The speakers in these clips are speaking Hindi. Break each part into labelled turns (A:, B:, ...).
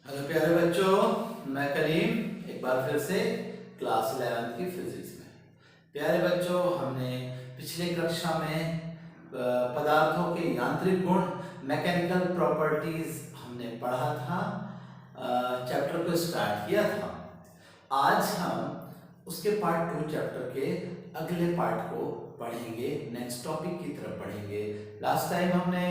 A: हेलो प्यारे बच्चों, मैं करीम एक बार फिर से क्लास 11th की फिजिक्स में। प्यारे बच्चों, हमने पिछले कक्षा में पदार्थों के यांत्रिक गुण मैकेनिकल प्रॉपर्टीज हमने पढ़ा था, चैप्टर को स्टार्ट किया था। आज हम उसके पार्ट 2 चैप्टर के अगले पार्ट को पढ़ेंगे, नेक्स्ट टॉपिक की तरफ पढ़ेंगे। लास्ट टाइम हमने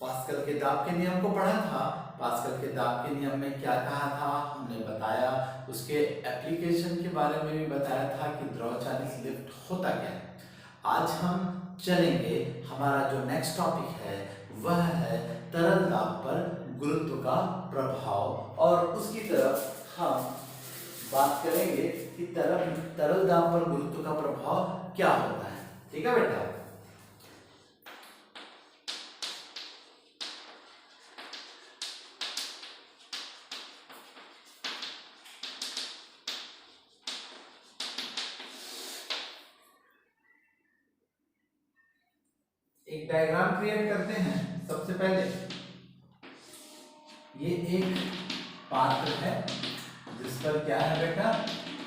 A: पास्कल के दाब के नियम को पढ़ा था। पास्कल के दाब के नियम में क्या कहा था हमने बताया, उसके एप्लीकेशन के बारे में भी बताया था कि द्रव चालित लिफ्ट होता क्या है। आज हम चलेंगे, हमारा जो नेक्स्ट टॉपिक है वह है तरल दाब पर गुरुत्व का प्रभाव, और उसकी तरफ हम बात करेंगे कि तरल दाब पर गुरुत्व का प्रभाव क्या होता है। ठीक है बेटा। एक डायग्राम क्रिएट करते हैं। सबसे पहले ये एक पात्र है जिस पर क्या है बेटा,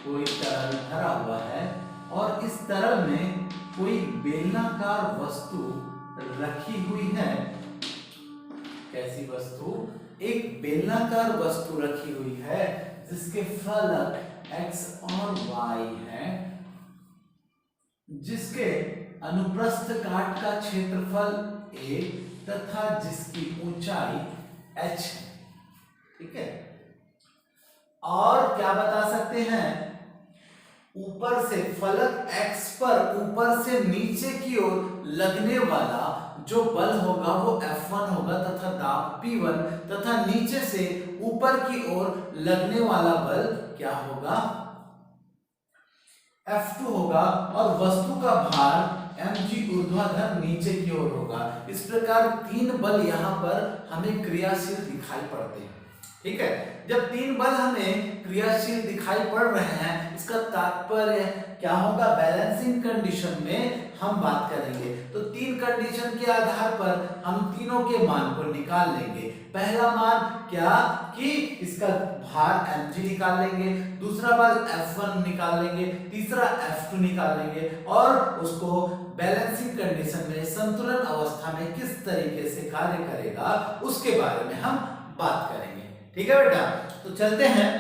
A: कोई तरल भरा हुआ है, और इस तरल में कोई बेलनाकार वस्तु रखी हुई है। कैसी वस्तु? एक बेलनाकार वस्तु रखी हुई है जिसके फलक x और y हैं, जिसके अनुप्रस्थ काट का क्षेत्रफल a तथा जिसकी ऊंचाई h है। ठीक है। और क्या बता सकते हैं, ऊपर से फलक x पर ऊपर से नीचे की ओर लगने वाला जो बल होगा वो F1 होगा तथा दाब P1, तथा नीचे से ऊपर की ओर लगने वाला बल क्या होगा, F2 होगा, और वस्तु का भार mg ऊर्ध्वाधर नीचे की ओर होगा। इस प्रकार तीन बल यहाँ पर हमें क्रियाशील दिखाई पड़ते हैं। ठीक है। जब तीन बल हमें क्रियाशील दिखाई पड़ रहे हैं, इसका तात्पर्य क्या होगा, बैलेंसिंग कंडीशन में हम बात करेंगे। तो तीन कंडीशन के आधार पर हम तीनों के मान को निकाल लेंगे। पहला मान क्या, कि इसका भार mg निकाल लेंगे, दूसरा बल F1 निकाल लेंगे, तीसरा F2 निकाल लेंगे, और उसको बैलेंसिंग कंडीशन में संतुलन अवस्था में किस तरीके से कार्य करेगा उसके बारे में हम बात करेंगे। ठीक है बेटा। तो चलते हैं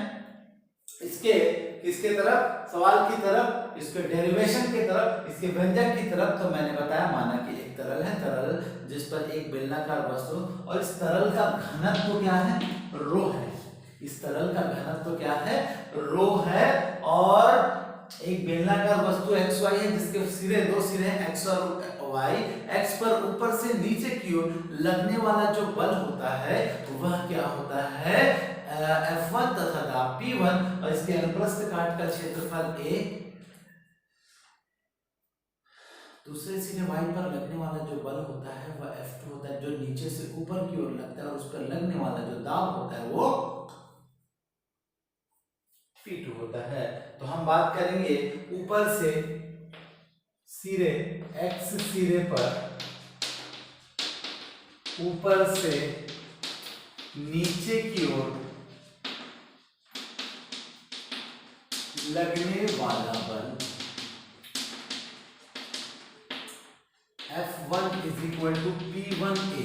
A: इसके तरफ, सवाल की तरफ, इसके डेरिवेशन की तरफ, इसके व्यंजक की तरफ। तो मैंने बताया, माना कि एक तरल है, तरल जिस पर एक बेलनाकार वस्तु, और इस तरल का घनत्व क्या है, रो है। इस तरल का घनत्व क्या है, रो है, और एक बेलनाकार वस्तु xy है जिसके सिरे, दो सिरे हैं x और y। x पर ऊपर से नीचे की ओर लगने वाला जो बल होता है वह क्या होता है, F1 तथा दाब P1, और इसके अनुप्रस्थ काट का क्षेत्रफल a। दूसरे सिरे y पर लगने वाला जो बल होता है वह F2 होता है, जो नीचे से ऊपर की ओर लगता है, और उस पर लगने वाला जो दाब होता है वो P2 होता है। तो हम बात करेंगे ऊपर से सिरे, x सिरे पर ऊपर से नीचे की ओर लगने वाला बल F1 is equal to P1A।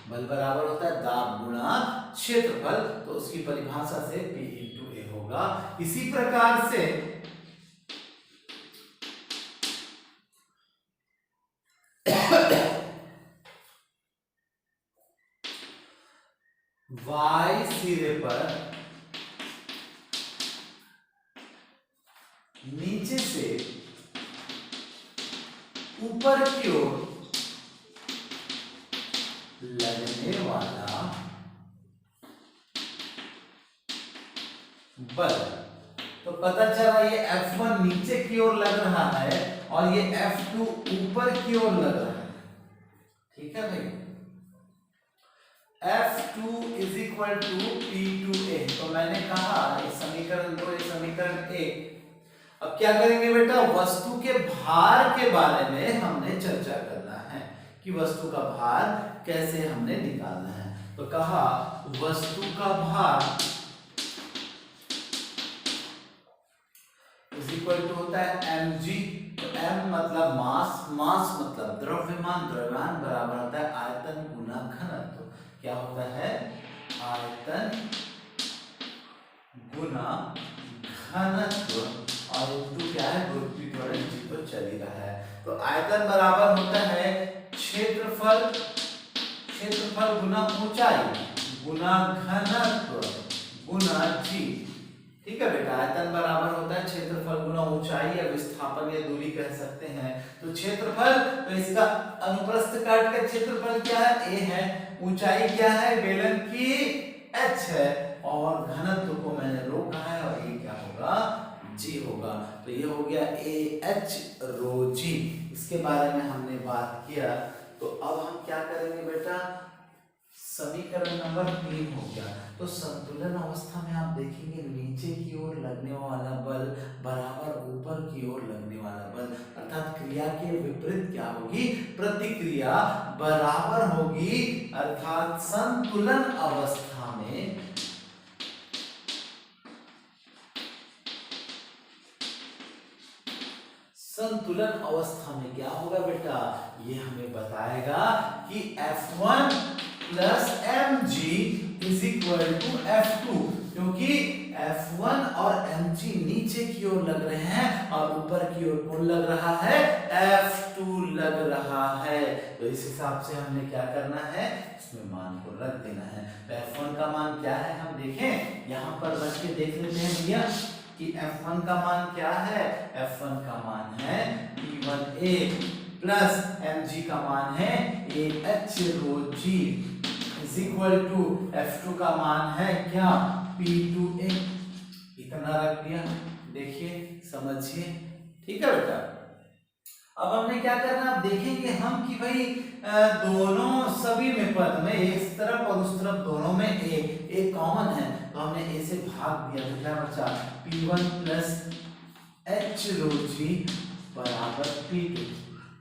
A: बल बराबर होता है दाब गुणा क्षेत्रफल, तो उसकी परिभाषा से P इंटू A होगा। इसी प्रकार से y सिरे पर नीचे से ऊपर की ओर लगने वाला बल। तो पता चला ये F1 नीचे की ओर लग रहा है और ये F2 ऊपर की ओर लग रहा है। ठीक है भाई। F2 is equal to P2A। तो मैंने कहा ये समीकरण 2, ये समीकरण 1। अब क्या करेंगे बेटा, वस्तु के भार के बारे में हमने चर्चा करना है कि वस्तु का भार कैसे हमने निकालना है। तो कहा वस्तु का भार इज इक्वल टू होता है mg। तो m मतलब मास, मास मतलब द्रव्यमान, द्रव्यमान बराबर होता है आयतन गुना घनत्व। क्या होता है? आयतन गुना घनत्व, और इंटू क्या है? गुरुत्वीय त्वरण जी तो चल ही रहा है। तो आयतन बराबर होता है क्षेत्रफल, क्षेत्रफल गुना ऊंचाई गुना घनत्व गुना जी। ठीक है बेटा, आयतन बराबर होता है क्षेत्रफल गुना ऊंचाई या विस्थापन या दूरी कह सकते हैं। तो क्षेत्रफल, तो इसका अनुप्रस्थ काट का क्षेत्रफल क्या है? a है। ऊंचाई क्या है? बेलन की h है, और घनत्व को मैंने रो कहा है, और ये क्या होगा? g होगा। तो ये हो गया AH रो g। इसके बारे में हमने बात किया। तो अब हम क्या करेंगे बेटा? समीकरण नंबर 3 हो गया। तो संतुलन अवस्था में आप देखेंगे नीचे की ओर लगने वाला बल बराबर ऊपर की ओर लगने वाला बल, अर्थात क्रिया के विपरीत क्या होगी? प्रतिक्रिया बराबर होगी। अर्थात संतुलन अवस्था में संतुलन अवस्था में क्या होगा बेटा? ये हमें बताएगा कि F1 plus mg is equal to F2, क्योंकि F1 और mg नीचे की ओर लग रहे हैं और ऊपर की ओर कौन लग रहा है? F2 लग रहा है। तो इस हिसाब से हमने क्या करना है? इसमें मान को रख देना है। तो F1 का मान क्या है हम देखें, यहाँ पर रख के देख लेते हैं भैया कि F1 का मान क्या है? F1 का मान है P1A प्लस mg का मान है AH rho g is equal to F2 का मान है क्या? P2A। इतना रख दिया, देखिए समझिए। ठीक है बेटा, अब हमने क्या करना? आप देखेंगे हम कि भाई दोनों सभी में पद में इस तरफ और उस तरफ दोनों में a कॉमन है, तो हमने a से भाग दिया। तो क्या बचा? P1 प्लस h रो g बराबर P2।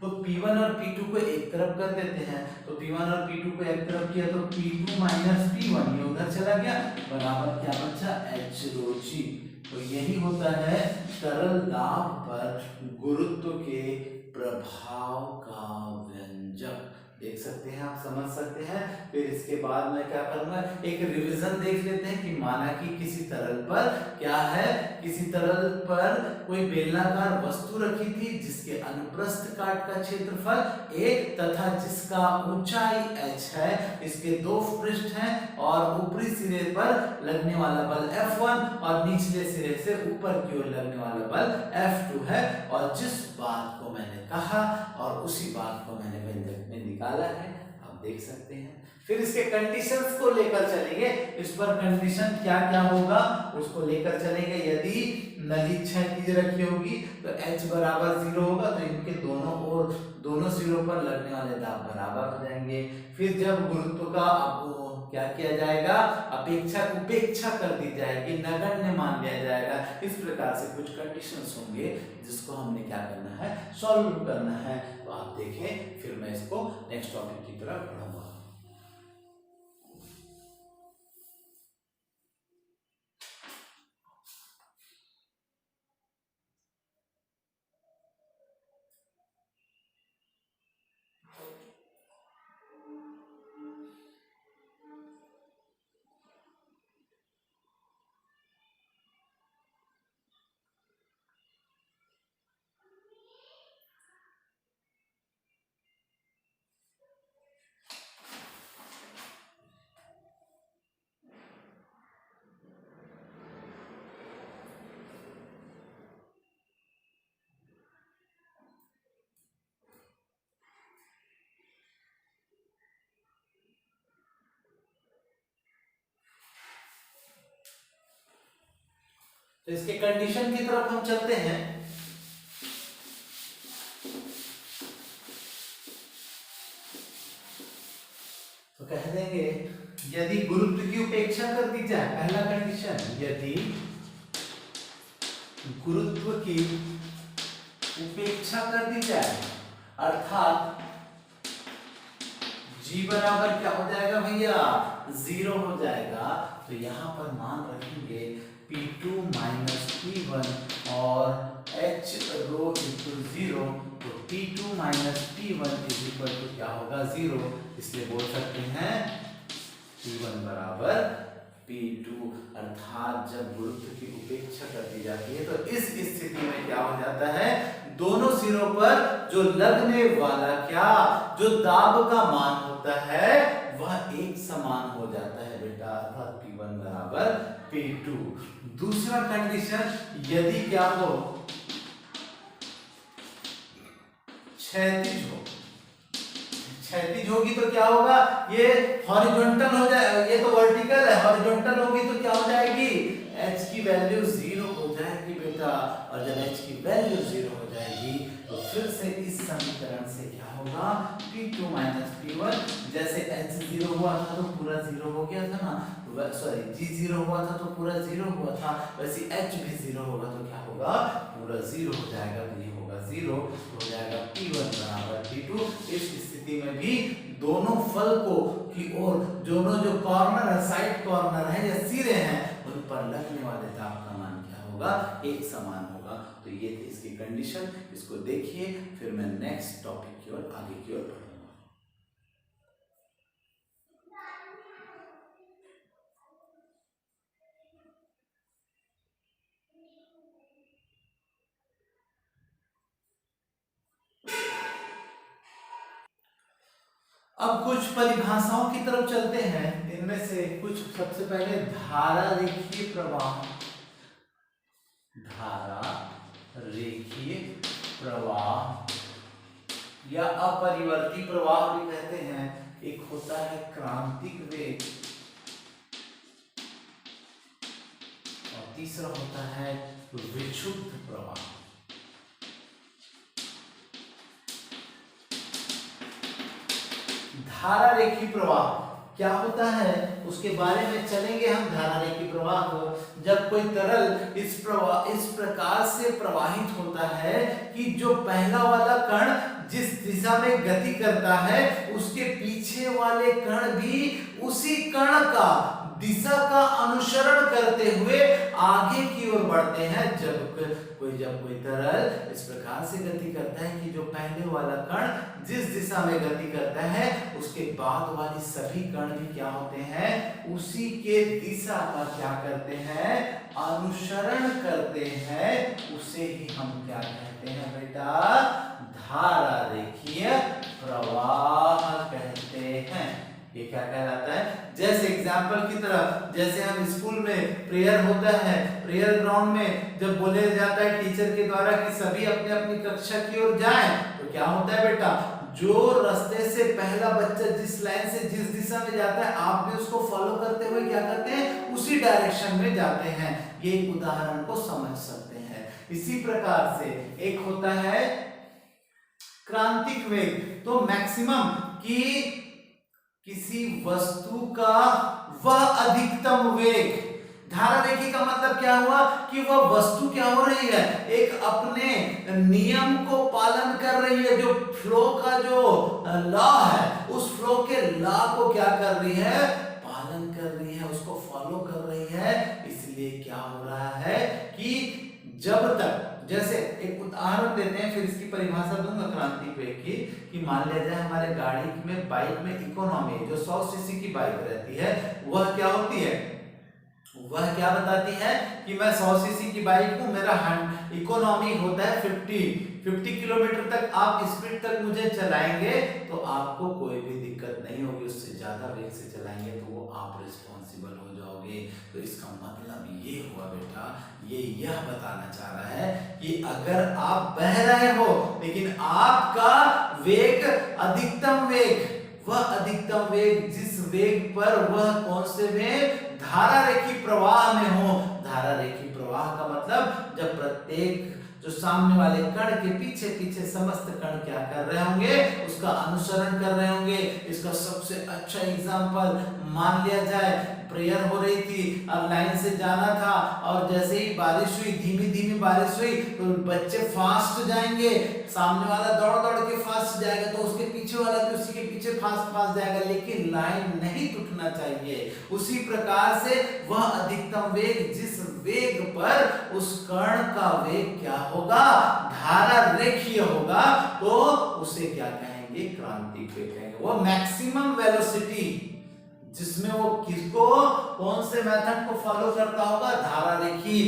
A: तो P1 और P2 को एक तरफ कर देते हैं। तो P1 और P2 को एक तरफ किया तो P2 माइनस P1 ये उधर चला गया, बराबर क्या बचा? h रो g। तो यही होता है तरल दाब पर गुरुत्व के प्रभाव का व्यंजक। देख सकते हैं आप, समझ सकते हैं। फिर इसके बाद में क्या करूंगा? एक रिवीजन देख लेते हैं कि माना कि किसी तरल पर क्या है? किसी तरल पर कोई बेलनाकार वस्तु रखी थी जिसके अनुप्रस्थ काट का क्षेत्रफल a तथा जिसका ऊंचाई h है। इसके दो पृष्ठ हैं और ऊपरी सिरे पर लगने वाला बल F1 और निचले सिरे से ऊपर की ओर लगने वाला बल F2 है। और जिस बात को मैंने कहा और उसी बात को मैंने व्यंजक में निकाला है, आप देख सकते हैं। फिर इसके कंडीशंस को लेकर चलेंगे। इस पर कंडीशन क्या क्या होगा उसको लेकर चलेंगे। यदि नली क्षैतिज रखी होगी तो h बराबर 0 होगा, तो इनके दोनों ओर दोनों सिरों पर लगने वाले दाब बराबर हो जाएंगे। फिर जब गुरुत्व का क्या किया जाएगा? उपेक्षा कर दी जाएगी, नगण्य मान लिया जाएगा। इस प्रकार से कुछ कंडीशंस होंगे जिसको हमने क्या करना है? सॉल्व करना है। तो आप देखें, फिर मैं इसको नेक्स्ट टॉपिक की तरफ बढ़ाऊंगा। तो इसके कंडीशन की तरफ हम चलते हैं। तो कह देंगे यदि गुरुत्व की उपेक्षा कर दी जाए, पहला कंडीशन, यदि गुरुत्व की उपेक्षा कर दी जाए, अर्थात g बराबर क्या हो जाएगा भैया, 0 हो जाएगा। तो यहाँ पर मान रखेंगे P2 माइनस P1 और h रो इक्वल 0, तो P2 minus P1 is equal to क्या होगा, 0। इसलिए बोल सकते हैं P1 बराबर P2, अर्थात जब गुरुत्व की उपेक्षा कर दी जाती है तो इस स्थिति में क्या हो जाता है, दोनों सिरों पर जो लगने वाला क्या, जो दाब का मान होता है वह एक समान हो जाता है बेटा, अर्थात P1 बराबर P2। दूसरा कंडीशन, यदि क्या हो, क्षैतिज हो, क्षैतिज होगी तो क्या होगा, ये हॉरिजॉन्टल हो जाए, ये तो वर्टिकल है, हॉरिजॉन्टल होगी तो क्या हो जाएगी, h की वैल्यू 0 हो जाएगी बेटा। और जब h की वैल्यू 0 हो जाएगी तो फिर से इस समीकरण से क्या होगा, P2 माइनस P1, जैसे h 0 हुआ था तो पूरा 0 हो गया था ना, सॉरी g 0 हुआ था तो पूरा 0 हुआ था, वैसे h भी 0 होगा तो क्या होगा, पूरा 0 हो जाएगा। तो ये होगा 0, हो जाएगा P1 बराबर P2। इस स्थिति में भी दोनों फल को की ओर दोनों जो कॉर्नर है, साइड कॉर्नर है या सिरे हैं, उन पर लगने वाले दाब का मान क्या होगा, एक समान होगा। तो ये थे इसकी कंडीशन, इसको देखिए, फिर मैं नेक्स्ट टॉपिक की ओर आगे की ओर बढ़ूंगा। अब कुछ परिभाषाओं की तरफ चलते हैं। इनमें से कुछ, सबसे पहले धारा रेखीय प्रवाह, धारा रेखीय प्रवाह या अपरिवर्ती प्रवाह भी कहते हैं। एक होता है क्रांतिक वेग और तीसरा होता है विक्षुब्ध प्रवाह। धारा रेखीय प्रवाह क्या होता है उसके बारे में चलेंगे हम। धारा रेखीय प्रवाह को, जब कोई तरल इस प्रकार से प्रवाहित होता है कि जो पहला वाला कण जिस दिशा में गति करता है उसके पीछे वाले कण भी उसी कण का दिशा का अनुसरण करते हुए आगे की ओर बढ़ते हैं। जब कोई तरल इस प्रकार से गति करता है कि जो पहले वाला कण जिस दिशा में गति करता है उसके बाद वाली सभी कण भी क्या होते हैं, उसी के दिशा का क्या करते हैं, अनुसरण करते हैं। उसे ही हम क्या कहते हैं बेटा, धारा रेखीय प्रवाह कहते हैं। ये क्या कहलाता है, जैसे एग्जाम्पल की तरह, जैसे हम स्कूल में प्रेयर होता है, प्रेयर ग्राउंड में जब बोले जाता है टीचर के द्वारा कि सभी अपने अपनी कक्षा की ओर जाएं, तो क्या होता है बेटा, जो रास्ते से पहला बच्चा जिस लाइन से जिस दिशा में जाता है आप भी उसको फॉलो करते हुए क्या करते हैं, उसी डायरेक्शन में जाते हैं। ये एक उदाहरण को समझ सकते हैं। इसी प्रकार से एक होता है क्रांतिक वेग, तो मैक्सिमम की किसी वस्तु का वह अधिकतम वेग। धारा रेखी का मतलब क्या हुआ कि वह वस्तु क्या हो रही है, एक अपने नियम को पालन कर रही है, जो फ्लो का जो लॉ है उस फ्लो के लॉ को क्या कर रही है, पालन कर रही है, उसको फॉलो कर रही है। इसलिए क्या हो रहा है कि जब तक, जैसे एक उदाहरण देते हैं फिर इसकी परिभाषा दूंगा क्रांतिक वेग की, कि मान लिया जाए हमारे गाड़ी में, बाइक में इकोनॉमी जो 100 सीसी की बाइक रहती है वह क्या होती है, वह क्या बताती है कि मैं 100 सीसी की बाइक हूं, मेरा इकोनॉमी होता है 50 किलोमीटर तक आप स्पीड तक मुझे चलाएंगे तो आपको कोई भी दिक्कत नहीं होगी, उससे ज्यादा वेग से चलाएंगे तो वो आप रिस्पॉन्सिबल हो जाओगे। तो इसका मतलब ये हुआ बेटा, ये यह बताना चाह रहा है कि अगर आप बह रहे हो लेकिन आपका वेग अधिकतम वेग, वह अधिकतम वेग जिस वेग पर वह कौन से वेग, धारा रेखी प्रवाह में हो। धारा रेखी प्रवाह का मतलब जब प्रत्येक जो सामने वाले कण के पीछे पीछे समस्त कण क्या कर रहे होंगे, उसका अनुसरण कर रहे होंगे। इसका सबसे अच्छा एग्जांपल मान लिया जाए, प्रेयर हो रही थी, अब लाइन से जाना था और जैसे ही बारिश हुई, धीमी धीमी बारिश हुई तो बच्चे फास्ट जाएंगे, सामने वाला दौड़ दौड़ के फास्ट जाएगा तो उसके पीछे वाला भी उसी के पीछे फास्ट फास्ट जाएगा, लेकिन लाइन नहीं टूटना चाहिए। उसी प्रकार से वह अधिकतम वेग जिस वेग पर उस कण का वेग क्या होगा, धारा रेखीय होगा, तो उसे क्या कहेंगे, क्रांतिक वेग कहेंगे। वो मैक्सिमम वेलोसिटी जिसमें वो किसको, कौन से मेथड को फॉलो करता होगा, धारा रेखी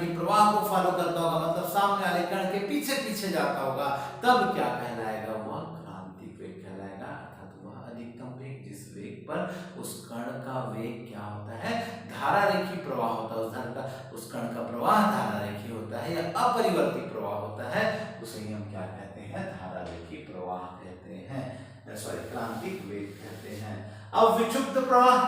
A: प्रवाह को फॉलो करता होगा, मतलब सामने वाले कण के पीछे पीछे जाता होगा, तब क्या कहलाएगा, वह क्रांतिक वेग कहलाएगा। अर्थात वह अधिकतम वेग जिस वेग पर उस कण का वेग क्या होता है, धारा रेखी प्रवाह होता है, उस कण का प्रवाह धारा रेखी होता है या अपरिवर्ती प्रवाह होता है, उसे ही हम क्या कहते हैं, धारा रेखी प्रवाह कहते हैं, सॉरी क्रांतिक वेग कहते हैं। अब विक्षुब्ध प्रवाह,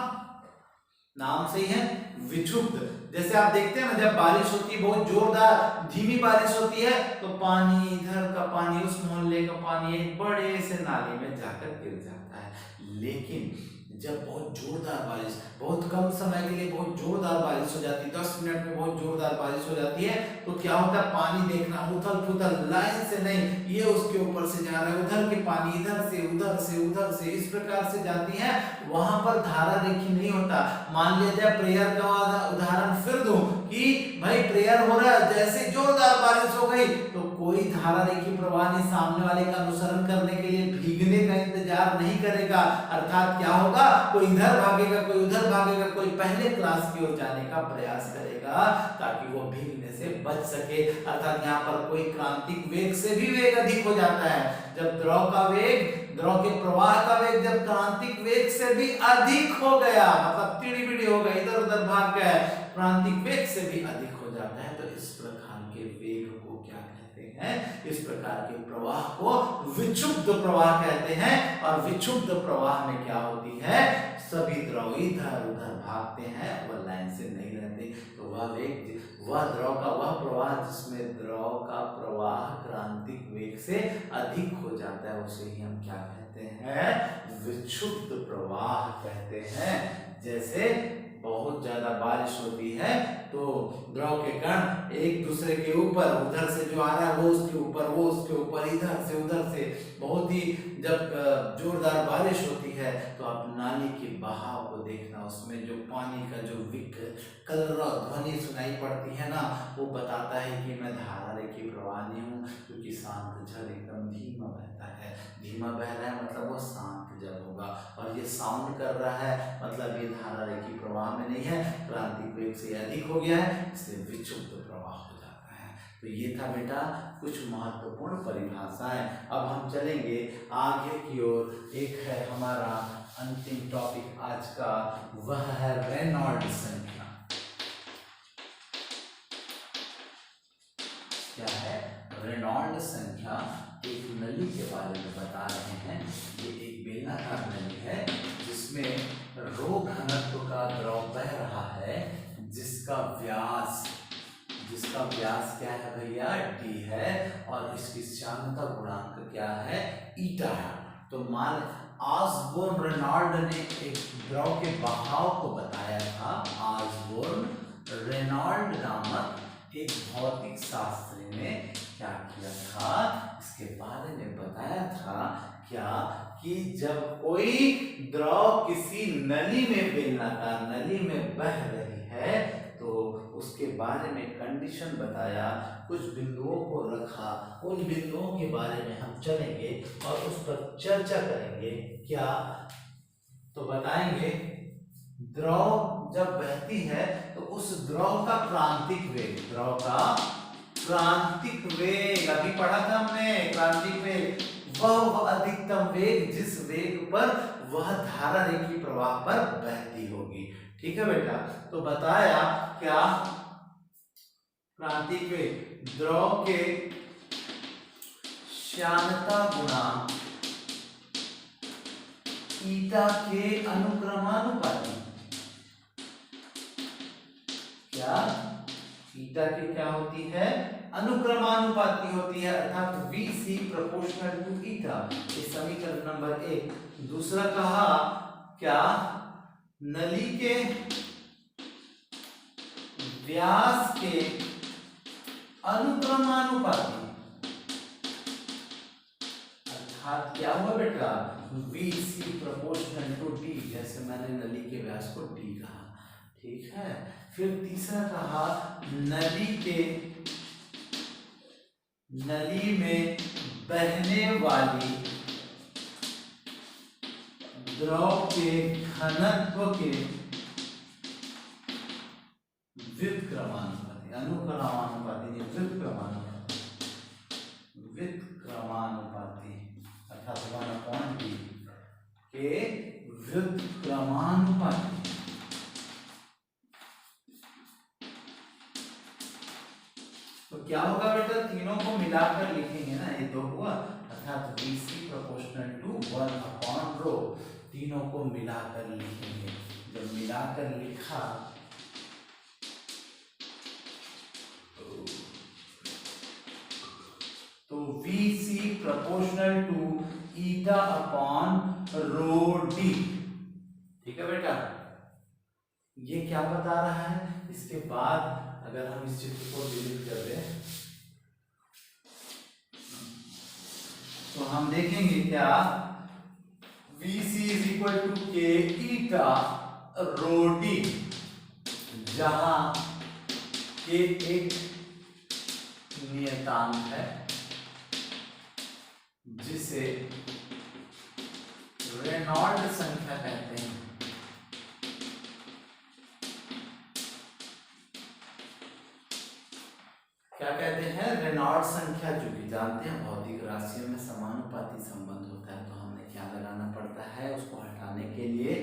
A: नाम से ही है विक्षुब्ध। जैसे आप देखते हैं ना, जब बारिश होती है, बहुत जोरदार धीमी बारिश होती है, तो पानी, इधर का पानी, उस मोहल्ले का पानी एक बड़े से नाले में जाकर गिर जाता है। लेकिन जब बहुत जोरदार बारिश, बहुत कम समय के लिए बहुत जोरदार बारिश हो जाती है, 10 मिनट में बहुत जोरदार बारिश हो जाती है, तो क्या होता है, पानी देखना उथल पुथल, लाइन से नहीं, ये उसके ऊपर से जा रहा है, उधर के पानी इधर से उधर से इस प्रकार से जाती है, वहां पर धारा रेखी नहीं होता। मान लिया जाए प्रेयर का उदाहरण फिर दूं कि भाई प्रेयर हो रहा है, जैसे जोरदार बारिश हो गई तो कोई धारा रेखी प्रवाह नहीं, सामने वाले का अनुसरण करने के लिए भीगने का इंतजार नहीं करेगा। अर्थात क्या होगा, कोई इधर भागेगा, कोई उधर भागेगा, कोई पहले क्लास की ओर जाने का प्रयास करेगा ताकि वो भीगने से बच सके। अर्थात यहाँ पर कोई क्रांतिक वेग से भी वेग अधिक हो जाता है। जब द्रव का वेग, द्रव के प्रवाह का वेग जब क्रांतिक वेग से भी अधिक हो गया, मतलब टिड़ी बिड़ी हो गई, इधर उधर भाग गया, क्रांतिक वेग से भी अधिक हो जाता है, तो इस प्रकार के वेग को क्या कहते हैं, इस प्रकार के प्रवाह को विक्षुब्ध प्रवाह कहते हैं। और विक्षुब्ध प्रवाह में क्या होती है, सभी द्रव इधर उधर भागते हैं, वह लाइन से नहीं रहते, तो वह वेग, वह द्रव का वह प्रवाह जिसमें द्रव का प्रवाह क्रांतिक वेग से अधिक हो जाता है, उसे ही हम क्या कहते हैं, विक्षुब्ध प्रवाह कहते हैं। जैसे बहुत ज्यादा बारिश होती है तो द्रव के कण एक दूसरे के ऊपर, उधर से जो आ रहा है वो उसके ऊपर, वो उसके ऊपर, इधर से उधर से, बहुत ही जब जोरदार बारिश होती है तो आप नाली के बहाव को देखना, उसमें जो पानी का जो कलरव ध्वनि सुनाई पड़ती है ना, वो बताता है कि मैं धारा रेखी प्रवाही हूँ, क्योंकि शांत जल एकदम धीमा बहता है, धीमा बह रहा है मतलब वो शांत जल होगा, और ये साउंड कर रहा है मतलब ये धारा रेखी प्रवाह में नहीं है, क्रांतिक वेग से अधिक हो गया है, इसलिए विक्षुब्ध प्रवाह हो जाता है। तो ये था बेटा कुछ महत्वपूर्ण परिभाषाएं। अब हम चलेंगे आगे की ओर। एक है हमारा अंतिम टॉपिक आज का, वह है रेनॉल्ड्स संख्या। क्या है, रेनॉल्ड्स संख्या। एक नली के बारे में बता रहे हैं। ये एक बेलनाकार नली है जिसमें रो घनत्व का द्रव बह रहा है, जिसका व्यास क्या है भैया, d है, और इसकी श्यानता गुणांक क्या है, ईटा है। तो मान ऑसबोर्न रेनॉल्ड ने एक द्रव के बहाव को बताया था। ऑसबोर्न रेनॉल्ड नामक एक भौतिक शास्त्री ने क्या किया था, इसके बारे में बताया था क्या, कि जब कोई द्रव किसी नली में, बेलनाकार नली में बह रही है तो उसके बारे में कंडीशन बताया, कुछ बिंदुओं को रखा, उन बिंदुओं के बारे में हम चलेंगे और उस पर चर्चा करेंगे। क्या, तो बताएंगे द्रव जब बहती है तो उस द्रव का क्रांतिक वेग, द्रव का क्रांतिक वेग, अभी पढ़ा था हमने क्रांतिक वेग, वह अधिकतम वेग जिस वेग पर वह धारा रेखी प्रवाह पर बहती होगी। ठीक है बेटा, तो बताया क्या, क्रांतिक वेग द्रव के श्यानता गुणांक ईटा के अनुक्रमानुपाती, क्या, ईटा के क्या होती है, अनुक्रमानुपाती होती है, अर्थात VC प्रोपोर्शनल टू ईटा। ये समीकरण नंबर 1। दूसरा कहा क्या, नली के व्यास के अनुक्रमानुपाती, अर्थात क्या हुआ बेटा, VC प्रोपोर्शनल टू D, जैसे मैंने नली के व्यास को D कहा, ठीक है। फिर तीसरा कहा नली में बहने वाली द्रव के घनत्व के व्युत्क्रमानुपाती, अनुक्रमानुपाती नहीं, व्युत्क्रमानुपाती अर्थात 1/D के व्युत्क्रमानुपाती। तो क्या होगा बेटा, तीनों को मिलाकर लिखेंगे ना, ये दो हुआ, अर्थात VC प्रोपोर्शनल टू 1/ρ, तीनों को मिलाकर लिखेंगे। जब मिलाकर लिखा तो VC प्रोपोर्शनल टू η/ρD, ठीक है बेटा। ये क्या बता रहा है, इसके बाद अगर हम इस चित्र को डिलीट कर दें तो हम देखेंगे क्या, VC is equal to K η/ρD, जहां K एक नियतांक है जिसे रेनॉल्ड संख्या कहते हैं। क्या कहते हैं, रेनॉल्ड संख्या, जो कि जानते हैं भौतिक राशियों में समानुपाती संबंध होता है। तो हमने क्या लगाना पड़ता है, उसको हटाने के लिए,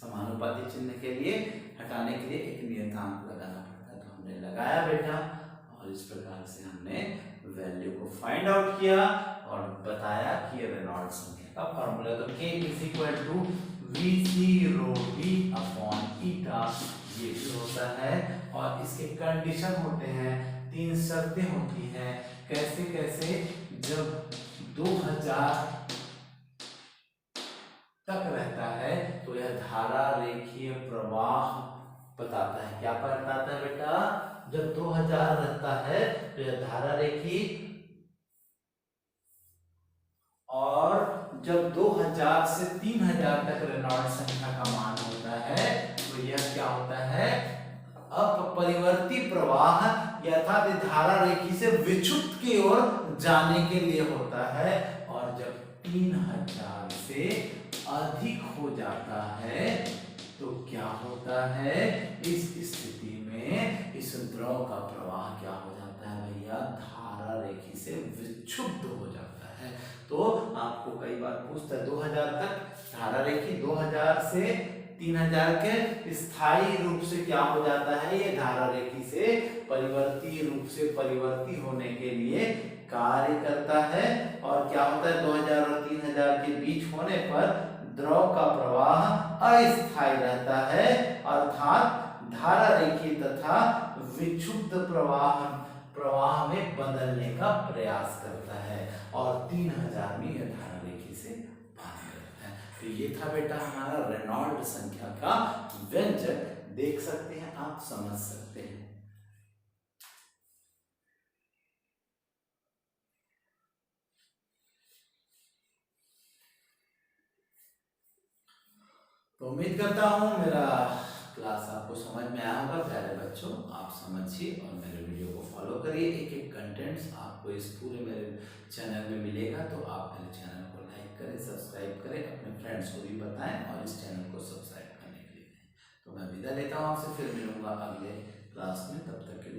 A: समानुपाती चिन्ह के लिए हटाने के लिए एक नियतांक लगाना पड़ता है। तो हमने लगाया बेटा, और इस प्रकार से हमने वैल्यू को फाइंड आउट किया और बताया कि ये रेनॉल्ड संख्या का फॉर्मूला। तो K is equal to VC/ρD/η, ये भी होता है। और इसके कंडीशन होते हैं, 3 शर्तें होती हैं। कैसे कैसे, जब 2000 तक रहता है तो यह धारा रेखीय प्रवाह बताता है। क्या बताता है बेटा, जब 2000 रहता है तो यह धारा रेखीय, और जब 2000 से 3000 तक रेनॉल्ड संख्या का मान होता है तो यह क्या होता है, अपरिवर्ती प्रवाह, अर्थात धारा रेखी से विक्षुब्ध की ओर जाने के लिए होता है। और जब 3000 से अधिक हो जाता है तो क्या होता है, इस स्थिति में इस द्रव का प्रवाह क्या हो जाता है भैया, धारा रेखी से विक्षुब्ध हो जाता है। तो आपको कई बार पूछता है 2000 तक धारा रेखी, 2000 से 3000 के स्थायी रूप से क्या हो जाता है, ये धारा रेखी से परिवर्ती रूप से परिवर्ती होने के लिए कार्य करता है। और क्या होता है, 2000 और 3000 के बीच होने पर द्रव का प्रवाह अस्थायी रहता है, अर्थात धारा रेखी तथा विक्षुब्ध प्रवाह में बदलने का प्रयास करता है। और 3000 में यह धारा रेखी से बाहर रहता है। तो ये था बेटा हमारा रेनॉल्ड संख्या का व्यंजक, देख सकते हैं आप, समझ सकते हैं। तो उम्मीद करता हूँ मेरा क्लास आपको समझ में आया होगा। प्यारे बच्चों, आप समझिए और मेरे वीडियो को फॉलो करिए। एक एक कंटेंट्स आपको इस पूरे मेरे चैनल में मिलेगा, तो आप मेरे चैनल को लाइक करें, सब्सक्राइब करें, अपने फ्रेंड्स को भी बताएं और इस चैनल को सब्सक्राइब करने के लिए। तो मैं विदा लेता हूँ आपसे, फिर मिलूंगा अगले क्लास में, तब तक के लिए